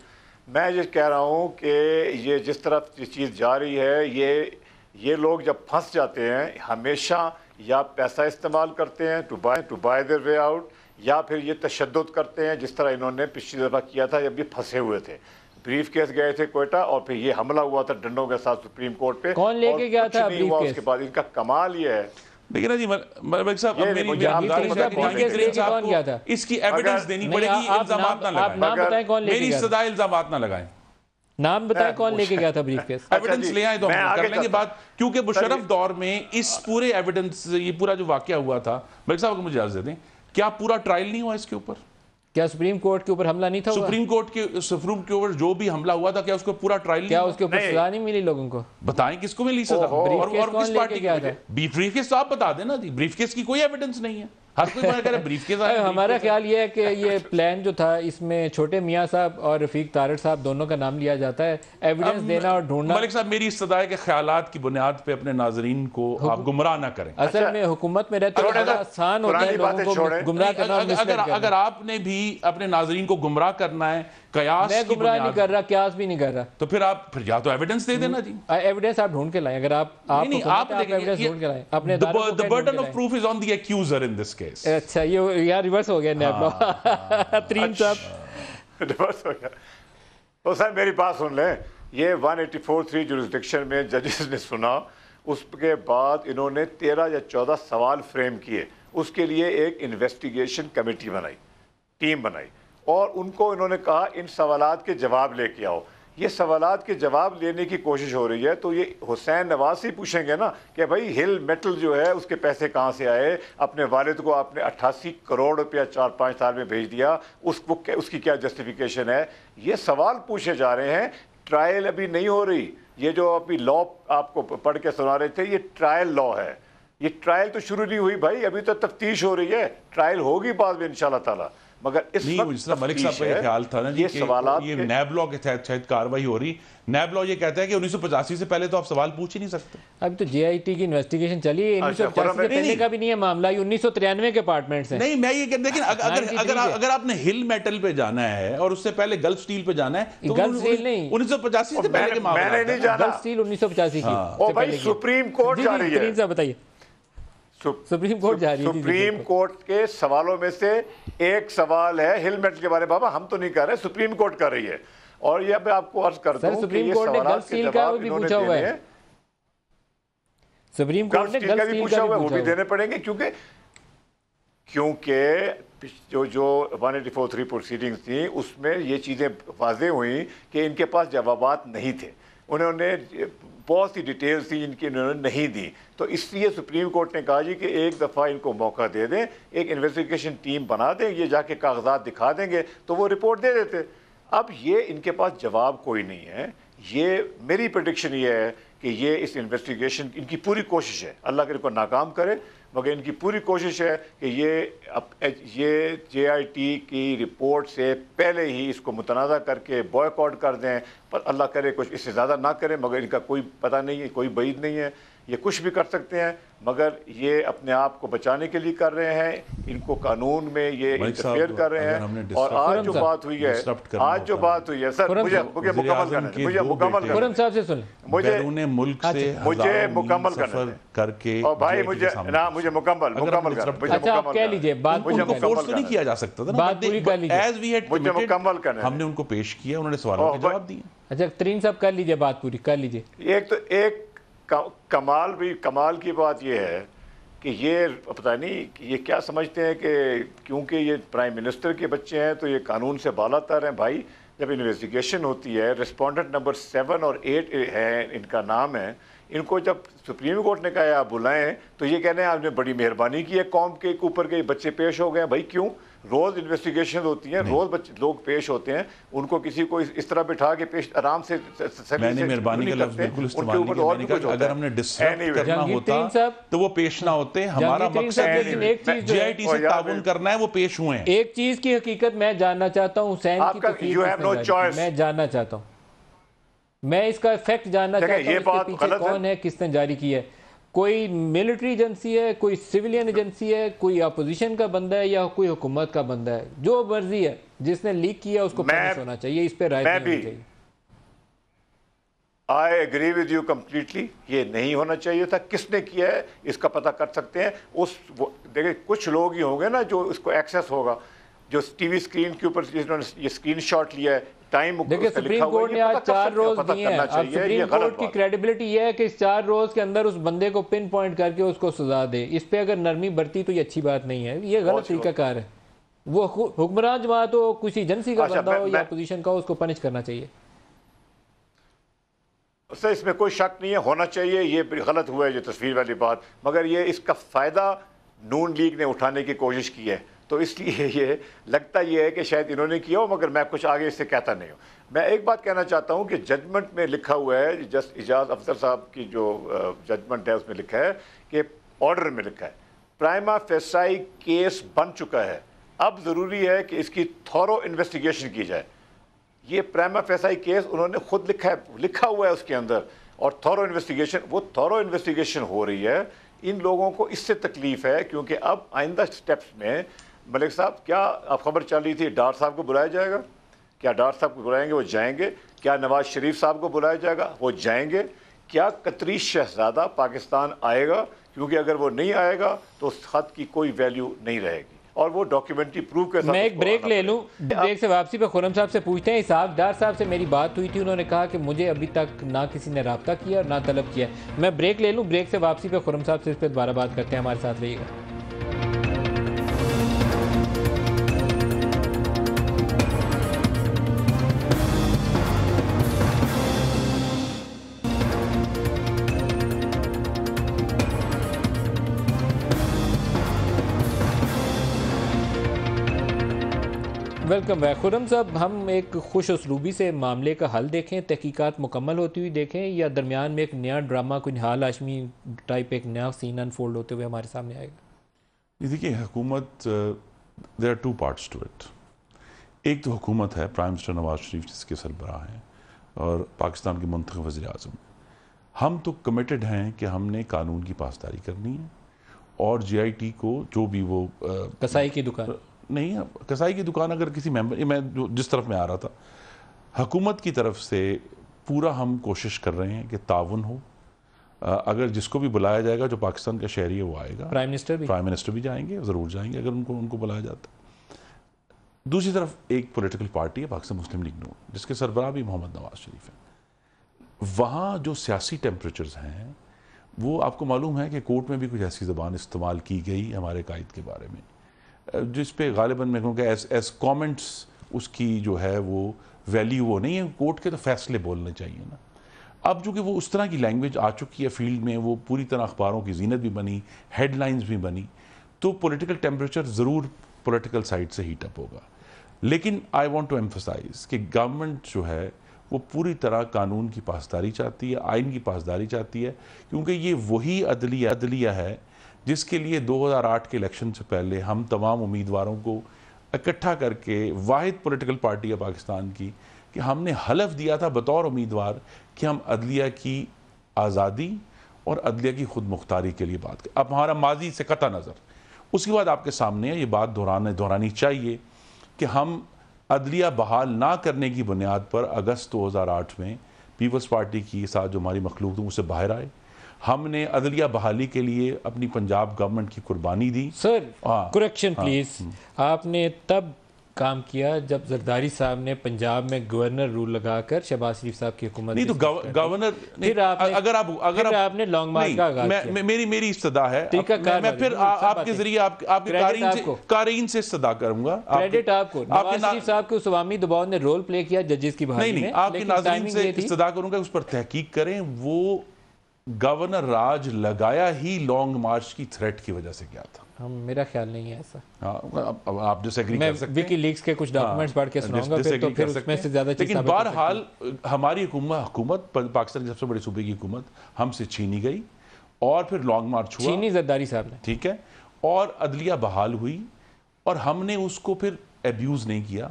میں یہ کہہ رہا ہوں کہ یہ جس طرف یہ چیز جا رہی ہے, یہ لوگ جب پھنس جاتے ہیں ہمیشہ یا پیسہ استعمال کرتے ہیں to buy their way out, یا پھر یہ تشدد کرتے ہیں جس طرح انہوں نے پچھلی دفعہ کیا تھا جب یہ پھنسے ہوئے تھے. بریف کیس گئے تھے کوئٹہ اور پھر یہ حملہ ہوا تھا ڈنڈوں کے ساتھ سپریم کورٹ پہ. کون لے کے گیا تھا بریف کیس؟ اس کے بعد ان کا کمال یہ ہے. لیکن نا جی ملک صاحب, اس کی ایویڈنس دینی پڑے گی, الزامات نہ لگائیں, میری استدعا الزامات نہ لگائیں. نام بتائیں کون لے کے گیا تھا بریف کیس؟ ایویڈنس لے آئیں تو ہم کر لیں گے بات, کیونکہ مشرف دور میں اس پورے ایویڈنس, یہ پورا جو واقعہ ہوا تھا, ملک صاحب کو مجھے اجازت دے دیں, کیا پورا ٹرائل نہیں ہوا اس کے اوپر؟ کیا سپریم کورٹ کے اوپر حملہ نہیں تھا؟ سپریم کورٹ کے اوپر جو بھی حملہ ہوا تھا, کیا اس کو پورا ٹرائل نہیں؟ کیا اس کے اوپر سزا نہیں ملی لوگوں کو؟ بتائیں کس کو ملی سزا, اور کس پارٹی کو؟ بریف کیس تو آپ بتا دیں نا جی, بریف کیس کی کوئی ایویڈنس نہیں ہے. ہر کوئی کہہ رہا ہے بریف کیس. ہمارا خیال یہ ہے کہ یہ پلان جو تھا اس میں چھوٹے میاں صاحب اور رفیق تارڑ صاحب دونوں کا نام لیا جاتا ہے, ایویڈنس دینا اور ڈھونڈنا. ملک صاحب میری استدعا ہے کہ خیالات کی بنیاد پہ اپنے ناظرین کو آپ گمراہ نہ کریں. اصل میں حکومت میں رہتے ہیں آسان ہوتا ہے لوگوں کو گمراہ کرنا. اگر آپ نے بھی اپنے ناظرین کو گمراہ کرنا ہے قیاس میں گمراہ نہیں کر رہا, قیاس بھی نہیں کر رہا, تو پھر آپ یا تو ایویڈنس دے دینا جی. ایویڈنس آپ ڈھونڈ کے لائیں. اگر آپ ایویڈنس ڈھونڈ کے لائیں اپنے the burden of proof is on the accuser in this case. اچھا, یہ یار ریورس ہو گیا نیب لا. ترین صاحب ریورس ہو گیا. تو صاحب میری بات سن لیں, یہ 184(3) جورسڈکشن میں ججز نے سنا, اس کے بعد انہوں نے 13 یا 14 سوال فریم کیے. اس کے لیے ایک انویسٹیگیشن کمیٹی بنائی, ٹیم بنائی, اور ان کو انہوں نے کہا ان سوالات کے جواب لے کے آؤ. یہ سوالات کے جواب لینے کی کوشش ہو رہی ہے, تو یہ حسین نواز سے پوچھیں گے نا کہ بھائی ہل میٹل جو ہے اس کے پیسے کہاں سے آئے, اپنے والد کو آپ نے 88 کروڑ روپیہ 4-5 سال میں بھیج دیا, اس کی کیا جسٹیفیکیشن ہے. یہ سوال پوچھے جا رہے ہیں. ٹرائل ابھی نہیں ہو رہی. یہ جو ابھی لا آپ کو پڑھ کے سنا رہے تھے, یہ ٹرائل لا ہے. یہ ٹرائل تو شروع نہیں ہوئی بھائی, ابھی تو تفتیش ہو رہی ہے. ٹرائل ہوگی بعد میں انشاءاللہ تعالیٰ. مگر اس جس طرح ملک صاحب کا یہ خیال تھا نا جی کہ یہ نیب لا کے تحت شاید کاروائی ہو رہی. نیب لا یہ کہتا ہے کہ 1985 سے پہلے تو آپ سوال پوچھ ہی نہیں سکتے. ابھی تو جے آئی ٹی کی انویسٹیگیشن چلی ہے, 1985 سے پہلے کا بھی نہیں ہے معاملہ, یہ 1993 کے اپارٹمنٹس ہیں. نہیں میں یہ کہتا ہوں لیکن اگر آپ نے ہل میٹل پہ جانا ہے اور اس سے پہلے گلف سٹیل پہ جانا ہے تو گلف سٹیل نہیں, 1985 سے پہلے کے معاملہ ہے. گلف سٹیل 1985 کی. او بھائی سپریم کورٹ جا رہی ہے. صاحب بتائیے. سپریم کورٹ جا رہی ہے. سپریم کورٹ کے سوالوں میں سے ایک سوال ہے ہل میٹل کے بارے میں. بابا ہم تو نہیں کر رہے, سپریم کورٹ کر رہی ہے. اور یہ میں آپ کو عرض کرتا ہوں کہ یہ سوالات کے جواب انہوں نے دینے ہیں. سپریم کورٹ نے گلف سٹیل کا بھی وہ بھی دینے پڑیں گے, کیونکہ جو 184(3) پروسیڈنگز تھیں اس میں یہ چیزیں واضح ہوئیں کہ ان کے پاس جوابات نہیں تھے. انہوں نے بہت سی ڈیٹیلز تھی جن کی انہوں نے نہیں دی. تو اس لیے سپریم کورٹ نے کہا جی کہ ایک دفعہ ان کو موقع دے دیں, ایک انویسٹیگیشن ٹیم بنا دیں, یہ جا کے کاغذات دکھا دیں گے تو وہ رپورٹ دے دیتے. اب یہ ان کے پاس جواب کوئی نہیں ہے. یہ میری پریڈکشن یہ ہے کہ یہ اس انویسٹیگیشن ان کی پوری کوشش ہے, اللہ کے ان کو ناکام کرے, مگر ان کی پوری کوشش ہے کہ یہ جے آئی ٹی کی رپورٹ سے پہلے ہی اس کو متنازع کر کے بوائے کاٹ کر دیں. پر اللہ کرے کچھ اس سے زیادہ نہ کریں, مگر ان کا کوئی پتہ نہیں ہے, کوئی بعید نہیں ہے. یہ کچھ بھی کر سکتے ہیں مگر یہ اپنے آپ کو بچانے کے لیے کر رہے ہیں, ان کو قانون میں یہ انٹرفیئر کر رہے ہیں. اور آج جو بات ہوئی ہے سر, مجھے مکمل کرنا ہے, مجھے مکمل کرنا ہے. اور بھائی مجھے مکمل کیا جا سکتا تھا, مجھے مکمل کرنا ہے. ہم نے ان کو پیش کیا, انہوں نے سوالوں کے جواب دیے. اچھا ترین صاحب کر لیجئے بات پوری, کر لیجئے. ایک کمال کی بات یہ ہے کہ یہ پتہ نہیں یہ کیا سمجھتے ہیں کہ کیونکہ یہ پرائم منسٹر کے بچے ہیں تو یہ قانون سے بالا تر ہیں. بھائی جب انویسٹیگیشن ہوتی ہے, رسپونڈنٹ نمبر 7 اور 8 ہے, ان کا نام ہے, ان کو جب سپریم کورٹ نے کہا آپ بلائیں تو یہ کہنے ہیں آپ نے بڑی مہربانی کی ہے قوم کے اوپر کے بچے پیش ہو گئے. بھائی کیوں؟ روز انویسٹیگیشن ہوتی ہیں, روز لوگ پیش ہوتے ہیں, ان کو کسی کو اس طرح بٹھا کے پیش آرام سے میں نے مہربانی کا لفظ بالکل استعمال نہیں کیا. میں نے کہا اگر ہم نے ڈسٹرب کرنا ہوتا تو وہ پیش نہ ہوتے. ہمارا مقصد جی آئی ٹی سے تعاون کرنا ہے, وہ پیش ہوئے ہیں. ایک چیز کی حقیقت میں جاننا چاہتا ہوں, حسین کی تفصیل میں جاننا چاہتا ہوں, میں اس کا ایفیکٹ جاننا چاہتا ہوں, اس کے پیچھے کون ہے, کس نے جاری کی ہے. کوئی ملٹری ایجنسی ہے, کوئی سیولین ایجنسی ہے, کوئی اپوزیشن کا بندہ ہے یا کوئی حکومت کا بندہ ہے, جو مرضی ہے, جس نے لیک کیا اس کو پنش ہونا چاہیے, اس پہ رائٹ نہیں ہونی چاہیے. I agree with you completely. یہ نہیں ہونا چاہیے تھا. کس نے کیا ہے اس کا پتہ کر سکتے ہیں. دیکھیں کچھ لوگ ہی ہوں گے نا جو اس کو ایکسیس ہوگا, جو ٹی وی اسکرین کے اوپر جنہوں نے یہ اسکرین شاٹ لیا ہے, ٹائم دیکھیں سپریم کورٹ نے آج 4 روز دیے ہیں. اب سپریم کورٹ کی کریڈیبلٹی یہ ہے کہ اس 4 روز کے اندر اس بندے کو پن پوائنٹ کر کے اس کو سزا دے. اس پہ اگر نرمی برتی تو یہ اچھی بات نہیں ہے, یہ غلط طریقہ کار ہے. وہ حکمران جماعت ہو, کسی ایجنسی کا بندہ ہو یا اپوزیشن کا ہو, اس کو پنش کرنا چاہیے. سر اس میں کوئی شک نہیں ہے, ہونا چاہیے. یہ غلط ہوا ہے یہ تصویر والی بات, مگر یہ اس کا فائدہ نون لیگ نے اٹھانے کی کوشش کی ہے, تو اس لیے یہ لگتا یہ ہے کہ شاید انہوں نے کیا ہو, مگر میں کچھ آگے اس سے کہتا نہیں ہوں. میں ایک بات کہنا چاہتا ہوں کہ ججمنٹ میں لکھا ہوا ہے, جسٹ اجاز افضل صاحب کی جو ججمنٹ ہے اس میں لکھا ہے کہ آرڈر میں لکھا ہے پرائما فیسائی کیس بن چکا ہے, اب ضروری ہے کہ اس کی تھورو انویسٹیگیشن کی جائے. یہ پرائما فیسائی کیس انہوں نے خود لکھا ہوا ہے اس کے اندر, اور تھورو انویسٹیگیشن, وہ تھورو انویسٹیگیشن ہو رہی ہے. ان لوگوں کو اس سے تکلیف ہے کیونکہ اب آئندہ سٹیپس میں ملک صاحب, کیا آپ خبر چل رہی تھی ڈار صاحب کو بلایا جائے گا؟ کیا ڈار صاحب کو بلائیں گے وہ جائیں گے؟ کیا نواز شریف صاحب کو بلایا جائے گا وہ جائیں گے؟ کیا قطری شہزادہ پاکستان آئے گا؟ کیونکہ اگر وہ نہیں آئے گا تو اس خط کی کوئی ویلیو نہیں رہے گی, اور وہ ڈاکیومنٹری پروف کے ساتھ. میں ایک بریک لے لوں, بریک سے واپسی پہ خرم صاحب سے پوچھتے ہیں. اسحاق ڈار صاحب سے میری بات ہوئی تھی, انہوں نے کہا کہ مجھے ابھی تک نہ کسی نے رابطہ کیا اور نہ طلب کیا. میں بریک لے لوں, بریک سے واپسی پہ خرم صاحب سے اس پہ دوبارہ بات کرتے ہیں. ہمارے ساتھ رہیے گا. Welcome back. خرم صاحب, ہم ایک خوش اسلوبی سے معاملے کا حل دیکھیں, تحقیقات مکمل ہوتی ہوئی دیکھیں, یا درمیان میں ایک نیا ڈرامہ, کوئی نہال ہاشمی ٹائپ ایک نیا سین انفولڈ ہوتے ہوئے ہمارے سامنے آئے گا؟ دیکھیے حکومت, there are two parts to it. ایک تو حکومت ہے, پرائم منسٹر نواز شریف جس کے سربراہ ہیں, اور پاکستان کے منتخب وزیر اعظم. ہم تو کمیٹڈ ہیں کہ ہم نے قانون کی پاسداری کرنی ہے, اور جی آئی ٹی کو جو بھی وہ کسائی کی دکان نہیں, کسائی کی دکان اگر کسی ممبر, میں جس طرف میں آ رہا تھا, حکومت کی طرف سے پورا ہم کوشش کر رہے ہیں کہ تعاون ہو. اگر جس کو بھی بلایا جائے گا جو پاکستان کا شہری ہے وہ آئے گا. پرائم منسٹر بھی جائیں گے, ضرور جائیں گے اگر ان کو بلایا جاتا. دوسری طرف ایک پولیٹیکل پارٹی ہے پاکستان مسلم لیگ نون, جس کے سربراہ بھی محمد نواز شریف ہیں. وہاں جو سیاسی ٹیمپریچرز ہیں وہ آپ کو معلوم ہے کہ کورٹ میں بھی کچھ ایسی زبان استعمال کی گئی ہمارے قائد کے بارے میں, جس پہ غالباً میں کہوں کہ ایز کامنٹس اس کی جو ہے وہ ویلیو وہ نہیں ہے. کورٹ کے تو فیصلے بولنے چاہیے نا. اب چونکہ وہ اس طرح کی لینگویج آ چکی ہے فیلڈ میں, وہ پوری طرح اخباروں کی زینت بھی بنی, ہیڈ لائنز بھی بنی, تو پولیٹیکل ٹیمپریچر ضرور پولیٹیکل سائڈ سے ہیٹ اپ ہوگا. لیکن آئی وانٹ ٹو ایمفسائز کہ گورنمنٹ جو ہے وہ پوری طرح قانون کی پاسداری چاہتی ہے, آئین کی پاسداری چاہتی ہے, کیونکہ یہ وہی عدلیہ ہے جس کے لیے 2008 کے الیکشن سے پہلے ہم تمام امیدواروں کو اکٹھا کر کے, واحد پولیٹیکل پارٹی ہے پاکستان کی, کہ ہم نے حلف دیا تھا بطور امیدوار کہ ہم عدلیہ کی آزادی اور عدلیہ کی خود مختاری کے لیے بات کریں. اب ہمارا ماضی سے قطع نظر, اس کے بعد آپ کے سامنے یہ بات دہرانی چاہیے کہ ہم عدلیہ بحال نہ کرنے کی بنیاد پر اگست 2008 میں پیپلز پارٹی کی ساتھ جو ہماری مخلوق تھی اس سے باہر آئے. ہم نے عدلیہ بحالی کے لیے اپنی پنجاب گورنمنٹ کی قربانی دی. سر کریکشن پلیز, آپ نے تب کام کیا جب زرداری صاحب نے پنجاب میں گورنر رول لگا کر شہباز شریف صاحب کی حکومت نہیں تو گورنر اگر آپ نے لانگ مارچ کا آغاز کیا, میری استدا ہے, میں پھر آپ کے ذریعے آپ کے قارئین سے استدا کروں گا. کریڈٹ آپ کو, نواز شریف صاحب کے اس عوامی دباؤ نے رول پلے کیا ججز کی بحالی میں. نہیں, آپ کے ناظرین سے استدا کروں گا اس پر تحقیق کریں. وہ گورنر راج لگایا ہی لانگ مارچ کی تھریٹ کی وجہ سے کیا تھا. میرا خیال نہیں ہے ایسا. آپ ڈس ایگری کر سکتے ہیں, میں وکی لیکس کے کچھ ڈاکومنٹس پڑھ کے سناؤں گا تو پھر اس میں سے زیادہ چیز. لیکن بہرحال ہماری حکومت پاکستان کی سب سے بڑی صوبے کی حکومت ہم سے چھینی گئی اور پھر لانگ مارچ ہوا, چھینی زرداری صاحب نے, ٹھیک ہے, اور عدلیہ بحال ہوئی اور ہم نے اس کو پھر ایبیوز نہیں کیا.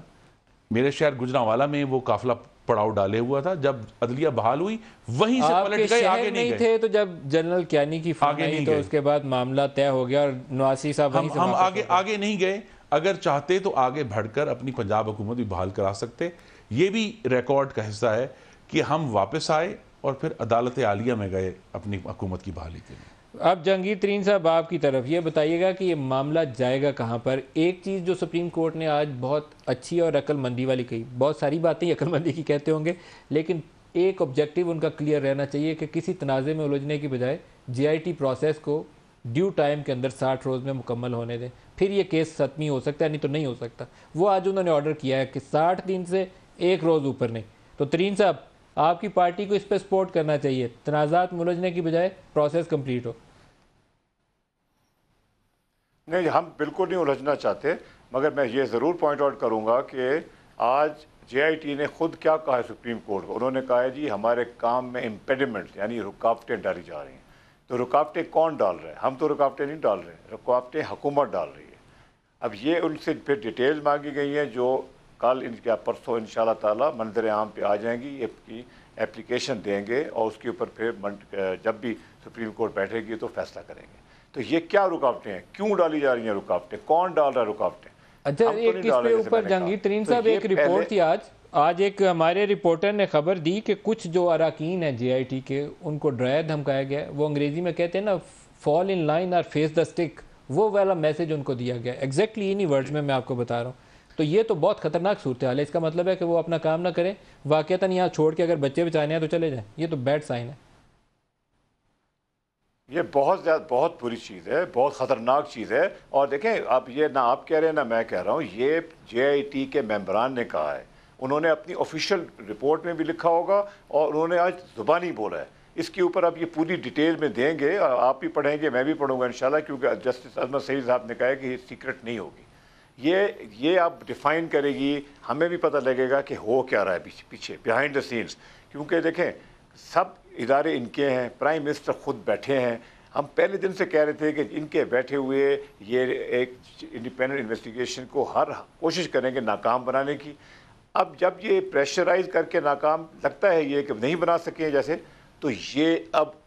میرے شہر گجرانوالہ میں وہ قافلہ پڑاؤ ڈالے ہوا تھا, جب عدلیہ بحال ہوئی وہیں سے پلٹ گئے, آگے نہیں تھے. تو جب جنرل کیانی کی فون آئی تو اس کے بعد معاملہ طے ہو گیا اور نواز شریف صاحب ہم آگے نہیں گئے. اگر چاہتے تو آگے بڑھ کر اپنی پنجاب حکومت بھی بحال کرا سکتے. یہ بھی ریکارڈ کا حصہ ہے کہ ہم واپس آئے اور پھر عدالت عالیہ میں گئے اپنی حکومت کی بحالی کے لیے. اب جہانگیر ترین صاحب آپ کی طرف یہ بتائیے گا کہ یہ معاملہ جائے گا کہاں پر. ایک چیز جو سپریم کورٹ نے آج بہت اچھی اور عقل مندی والی کہی, بہت ساری باتیں عقل مندی کی کہتے ہوں گے, لیکن ایک آبجیکٹیو ان کا کلیئر رہنا چاہیے کہ کسی تنازع میں الجھنے کی بجائے جے آئی ٹی پروسیس کو ڈیو ٹائم کے اندر 60 روز میں مکمل ہونے دیں, پھر یہ کیس ختمی ہو سکتا ہے, نہیں تو نہیں ہو سکتا. وہ آج انہوں نے آرڈر کیا ہے کہ 60 دن سے 1 روز اوپر نہیں. تو ترین صاحب آپ کی پارٹی کو اس پہ سپورٹ کرنا چاہیے, تنازعات میں الجھنے کی بجائے پروسیس کمپلیٹ ہو. نہیں, ہم بالکل نہیں الجھنا چاہتے, مگر میں یہ ضرور پوائنٹ آؤٹ کروں گا کہ آج جے آئی ٹی نے خود کیا کہا ہے سپریم کورٹ کو. انہوں نے کہا ہے جی ہمارے کام میں امپیڈمنٹ یعنی رکاوٹیں ڈالی جا رہی ہیں. تو رکاوٹیں کون ڈال رہے ہیں؟ ہم تو رکاوٹیں نہیں ڈال رہے ہیں, رکاوٹیں حکومت ڈال رہی ہے. اب یہ ان سے پھر ڈیٹیل مانگی گئی ہیں جو کل ان کا پرسوں انشاءاللہ تعالی منظر عام پہ آ جائیں گی. یہ اپلیکیشن دیں گے اور اس کے اوپر پھر جب بھی سپریم کورٹ بیٹھے گی تو فیصلہ کریں گے. تو یہ کیا رکاوٹیں ہیں, کیوں ڈالی جا رہی ہیں رکاوٹیں, کون ڈال رہا ہے رکاوٹیں؟ اچھا, ایک اس پہ اوپر جہانگیر ترین صاحب ایک رپورٹ تھی آج ایک ہمارے رپورٹر نے خبر دی کہ کچھ جو اراکین ہیں جے آئی ٹی کے ان کو ڈرایا دھمکایا گیا. وہ انگریزی میں کہتے ہیں نا فال ان لائن اور فیس دا اسٹک, وہ والا میسج ان کو دیا گیا ایگزیکٹلی انہی ورڈز میں آپ کو بتا رہا ہوں. تو یہ تو بہت خطرناک صورتحال ہے. اس کا مطلب ہے کہ وہ اپنا کام نہ کریں, واقعتاً یہاں چھوڑ کے اگر بچے بچانے ہیں تو چلے جائیں. یہ تو بیڈ سائن ہے. یہ بہت بری چیز ہے, بہت خطرناک چیز ہے. اور دیکھیں آپ یہ نہ آپ کہہ رہے ہیں نہ میں کہہ رہا ہوں, یہ جے آئی ٹی کے ممبران نے کہا ہے. انہوں نے اپنی آفیشیل رپورٹ میں بھی لکھا ہوگا اور انہوں نے آج زبانی بولا ہے. اس کے اوپر اب یہ پوری ڈیٹیل میں دیں گے, آپ بھی پڑھیں گے, میں بھی پڑھوں گا انشاءاللہ, کیونکہ جسٹس عظمت سعید صاحب نے کہا ہے کہ یہ سیکرٹ نہیں ہوگی. یہ اب ڈیفائن کرے گی, ہمیں بھی پتہ لگے گا کہ ہو کیا رہا ہے پیچھے بیہائنڈ دا سینس. کیونکہ دیکھیں سب ادارے ان کے ہیں, پرائم منسٹر خود بیٹھے ہیں. ہم پہلے دن سے کہہ رہے تھے کہ ان کے بیٹھے ہوئے یہ ایک انڈیپینڈنٹ انویسٹیگیشن کو ہر کوشش کریں گے ناکام بنانے کی. اب جب یہ پریشرائز کر کے ناکام لگتا ہے یہ کہ نہیں بنا سکیں جیسے, تو یہ اب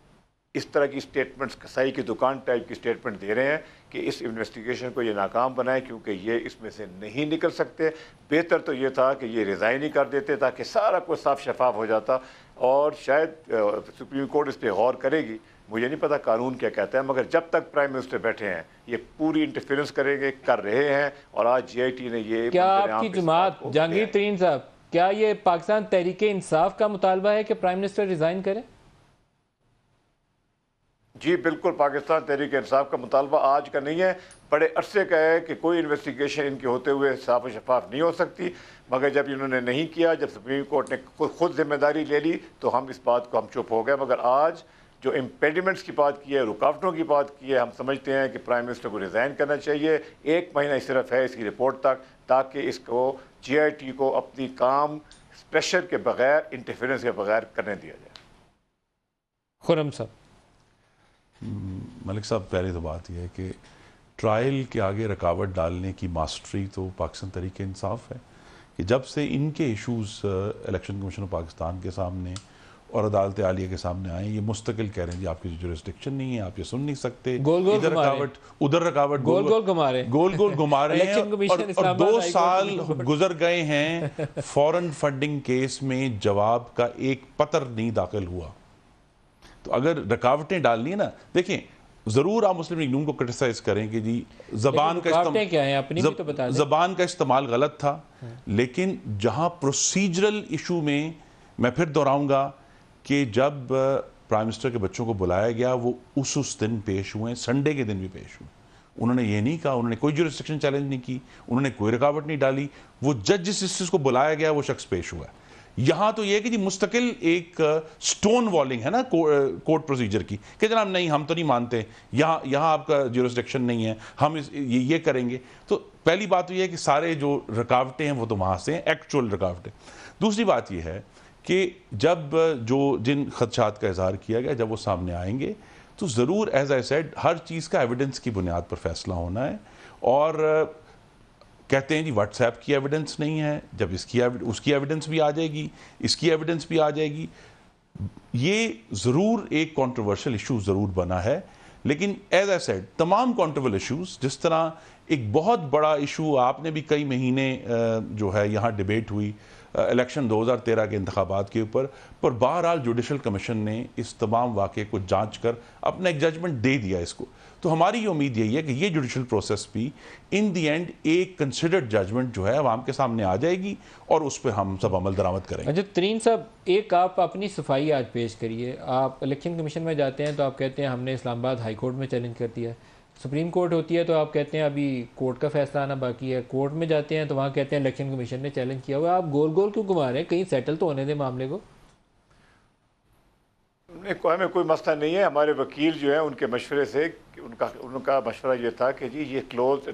اس طرح کی سٹیٹمنٹس کسائی کی دکان ٹائپ کی سٹیٹمنٹ دے رہے ہیں کہ اس انویسٹیگیشن کو یہ ناکام بنائے کیونکہ یہ اس میں سے نہیں نکل سکتے. بہتر تو یہ تھا کہ یہ ریزائن ہی کر دیتے تاکہ سارا کچھ صاف شفاف ہو جاتا. اور شاید سپریم کورٹ اس پہ غور کرے گی, مجھے نہیں پتا قانون کیا کہتا ہے, مگر جب تک پرائم منسٹر بیٹھے ہیں یہ پوری انٹرفیرنس کریں گے, کر رہے ہیں. اور آج جے آئی ٹی نے یہ کیا آپ کی جماعت جہانگیر ترین صاحب, کیا یہ پاکستان تحریک انصاف کا مطالبہ ہے کہ پرائم منسٹر ریزائن کرے؟ جی بالکل, پاکستان تحریک انصاف کا مطالبہ آج کا نہیں ہے, بڑے عرصے کا ہے کہ کوئی انویسٹیگیشن ان کے ہوتے ہوئے صاف و شفاف نہیں ہو سکتی. مگر جب انہوں نے نہیں کیا, جب سپریم کورٹ نے خود ذمہ داری لے لی تو ہم اس بات کو ہم چپ ہو گئے. مگر آج جو امپیڈیمنٹس کی بات کی ہے, رکاوٹوں کی بات کی ہے, ہم سمجھتے ہیں کہ پرائم منسٹر کو ریزائن کرنا چاہیے. 1 مہینہ صرف ہے اس کی رپورٹ تک, تاکہ اس کو جے آئی ٹی کو اپنی کام پریشر کے بغیر, انٹرفیرنس کے بغیر کرنے دیا جائے. خرم صاحب. ملک صاحب, پہلے تو بات یہ ہے کہ ٹرائل کے آگے رکاوٹ ڈالنے کی ماسٹری تو پاکستان تحریک انصاف ہے کہ جب سے ان کے issues election commission of Pakistan کے سامنے اور عدالت عالیہ کے سامنے آئیں، یہ مستقل کہہ رہے ہیں جی آپ کی جورسڈکشن نہیں ہے، آپ یہ سن نہیں سکتے، ادھر رکاوٹ ادھر رکاوٹ، گول گول گھما رہے ہیں، اور 2 سال گزر گئے ہیں، فورن فنڈنگ کیس میں جواب کا ایک پتر نہیں داخل ہوا۔ تو اگر رکاوٹیں ڈالنی ہے نا، دیکھیں ضرور آپ مسلم لیگ نون کو کرٹیسائز کریں کہ جی زبان کا استعمال غلط تھا، لیکن جہاں پروسیجرل ایشو میں پھر دہراؤں گا کہ جب پرائم منسٹر کے بچوں کو بلایا گیا وہ اس دن پیش ہوئے، سنڈے کے دن بھی پیش ہوئے، انہوں نے یہ نہیں کہا، انہوں نے کوئی جورسڈکشن چیلنج نہیں کی، انہوں نے کوئی رکاوٹ نہیں ڈالی، وہ جج جس کو بلایا گیا وہ شخص پیش ہوا ہے۔ یہاں تو یہ کہ جی مستقل ایک سٹون والنگ ہے نا کورٹ پروسیجر کی کہ جناب نہیں ہم تو نہیں مانتے، یہاں آپ کا جورسڈکشن نہیں ہے، ہم یہ کریں گے۔ تو پہلی بات تو یہ ہے کہ سارے جو رکاوٹیں ہیں وہ تو وہاں سے ہیں، ایکچول رکاوٹیں۔ دوسری بات یہ ہے کہ جب جن خدشات کا اظہار کیا گیا جب وہ سامنے آئیں گے تو ضرور ایز آئی سیڈ ہر چیز کا ایویڈنس کی بنیاد پر فیصلہ ہونا ہے، اور کہتے ہیں جی واٹس ایپ کی ایویڈنس نہیں ہے، جب اس کی ایویڈنس بھی آ جائے گی، اس کی ایویڈنس بھی آ جائے گی، یہ ضرور ایک کنٹروورشل ایشو ضرور بنا ہے۔ لیکن ایز آئی سیڈ تمام کنٹروورشل ایشوز، جس طرح ایک بہت بڑا ایشو آپ نے بھی کئی مہینے جو ہے یہاں ڈیبیٹ ہوئی الیکشن 2013 کے انتخابات کے اوپر، پر بہرحال جوڈیشل کمیشن نے اس تمام واقعے کو جانچ کر اپنا ایک ججمنٹ دے دیا اس کو۔ تو ہماری یہ امید یہی ہے کہ یہ جوڈیشل پروسیس بھی ان دی اینڈ ایک کنسیڈرڈ ججمنٹ جو ہے عوام کے سامنے آ جائے گی اور اس پہ ہم سب عمل درآمد کریں گے۔ اچھا ترین صاحب، ایک آپ اپنی صفائی آج پیش کریے، آپ الیکشن کمیشن میں جاتے ہیں تو آپ کہتے ہیں ہم نے اسلام آباد ہائی کورٹ میں چیلنج کر دیا ہے، سپریم کورٹ ہوتی ہے تو آپ کہتے ہیں ابھی کورٹ کا فیصلہ آنا باقی ہے، کورٹ میں جاتے ہیں تو وہاں کہتے ہیں الیکشن کمیشن نے چیلنج کیا ہوا ہے، آپ گول گول کیوں گھما رہے ہیں؟ کہیں سیٹل تو ہونے دیں معاملے کو۔ ہمیں کوئی مسئلہ نہیں ہے، ہمارے وکیل جو ہیں ان کے مشورے سے ان کا مشورہ یہ تھا کہ جی یہ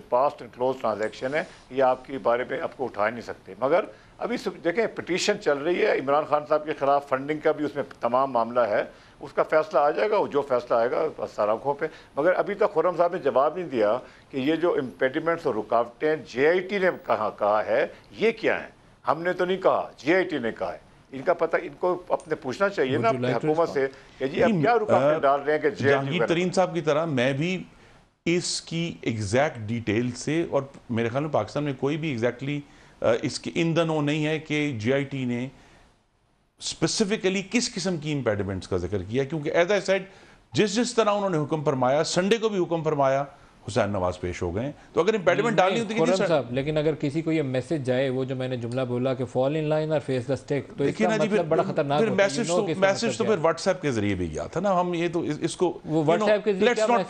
پاسٹ اینڈ کلوز ٹرانزیکشن ہے، یہ آپ کے بارے میں آپ کو اٹھا نہیں سکتے۔ مگر ابھی دیکھیں پٹیشن چل رہی ہے عمران خان صاحب کے خلاف، فنڈنگ کا بھی اس میں تمام معاملہ ہے، اس کا فیصلہ آ جائے گا، جو فیصلہ آئے گا سارا آنکھوں پہ۔ مگر ابھی تک خرم صاحب نے جواب نہیں دیا کہ یہ جو امپیڈیمنٹس اور رکاوٹیں JIT نے کہا ہے یہ کیا ہیں؟ ہم نے تو نہیں کہا، JIT نے کہا ہے۔ ان کا پتہ ان کو اپنے پوچھنا چاہیے نا اپنی حکومت سے کہ جی اب کیا رکاوٹیں ڈال رہے ہیں کہ جہانگیر ترین صاحب کی طرح میں بھی اس کی ایگزیکٹ ڈیٹیل سے، اور میرے خیال میں پاکستان میں کوئی بھی ایگزیکٹلی اس کی ان دنوں نہیں ہے کہ JIT نے اسپیسیفکلی کس قسم کی امپیڈیمنٹس کا ذکر کیا، کیونکہ ایز آئی سیڈ جس طرح انہوں نے حکم فرمایا، سنڈے کو بھی حکم فرمایا، حسین نواز پیش ہو گئے، تو اگر امپیڈیمنٹ ڈالنی ہوتی ہے صاحب، لیکن اگر کسی کو یہ میسج جائے، وہ جو میں نے جملہ بولا کہ فال ان لائن اور فیس دا اسٹیک، تو اس کا مطلب بڑا خطرناک ہوتا ہے۔ میسج تو پھر واٹس ایپ کے ذریعے بھی گیا تھا نا، ہم یہ تو اس کو واٹس ایپ کے ذریعے let's not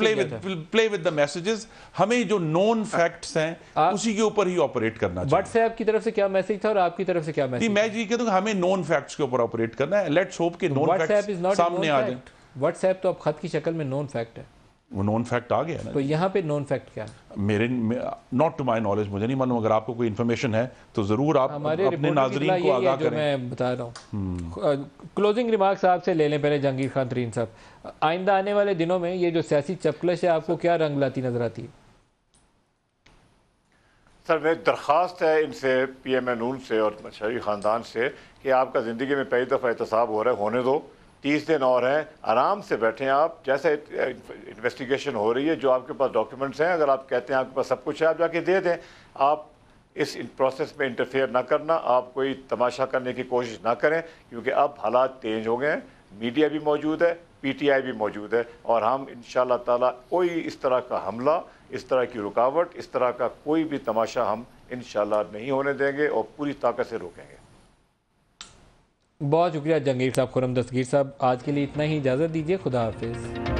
play with the messages, ہمیں جو نون فیکٹس ہیں اسی کے اوپر ہی آپریٹ کرنا چاہیے۔ واٹس ایپ کی طرف سے کیا میسج تھا اور آپ کی طرف سے کیا میسج؟ میں یہ کہتا ہوں کہ ہمیں نون فیکٹس کے اوپر آپریٹ کرنا ہے، لیٹس ہوپ کہ نون فیکٹس سامنے آ جائیں۔ واٹس ایپ تو اب خط کی شکل میں نون فیکٹ ہے، وہ نون فیکٹ آ گیا نا۔ تو یہاں پہ نون فیکٹ کیا ہے؟ میرے ناٹ ٹو مائی نالج، مجھے نہیں معلوم، اگر آپ کو کوئی انفارمیشن ہے تو ضرور آپ اپنے ناظرین کو آگاہ کریں۔ میں بتا رہا ہوں کلوزنگ ریمارکس آپ سے لے لیں پہلے جہانگیر خان ترین صاحب، آئندہ آنے والے دنوں میں یہ جو سیاسی چپکلش ہے آپ کو کیا رنگ لاتی نظر آتی ہے؟ سر میری درخواست ہے ان سے، PMA نون سے اور شہری خاندان سے، کہ آپ کا زندگی میں پہلی دفعہ احتساب ہو رہا ہے، ہونے دو، 30 دن اور ہیں، آرام سے بیٹھیں آپ، جیسے انویسٹیگیشن ہو رہی ہے، جو آپ کے پاس ڈاکیومنٹس ہیں، اگر آپ کہتے ہیں آپ کے پاس سب کچھ ہے آپ جا کے دے دیں، آپ اس پروسیس میں انٹرفیئر نہ کرنا، آپ کوئی تماشا کرنے کی کوشش نہ کریں، کیونکہ اب حالات چینج ہو گئے ہیں، میڈیا بھی موجود ہے، PTI بھی موجود ہے، اور ہم انشاءاللہ تعالیٰ کوئی اس طرح کا حملہ، اس طرح کی رکاوٹ، اس طرح کا کوئی بھی تماشا ہم انشاءاللہ نہیں ہونے دیں گے اور پوری طاقت سے روکیں گے۔ بہت شکریہ جہانگیر صاحب، خرم دستگیر صاحب، آج کے لیے اتنا ہی، اجازت دیجیے، خدا حافظ۔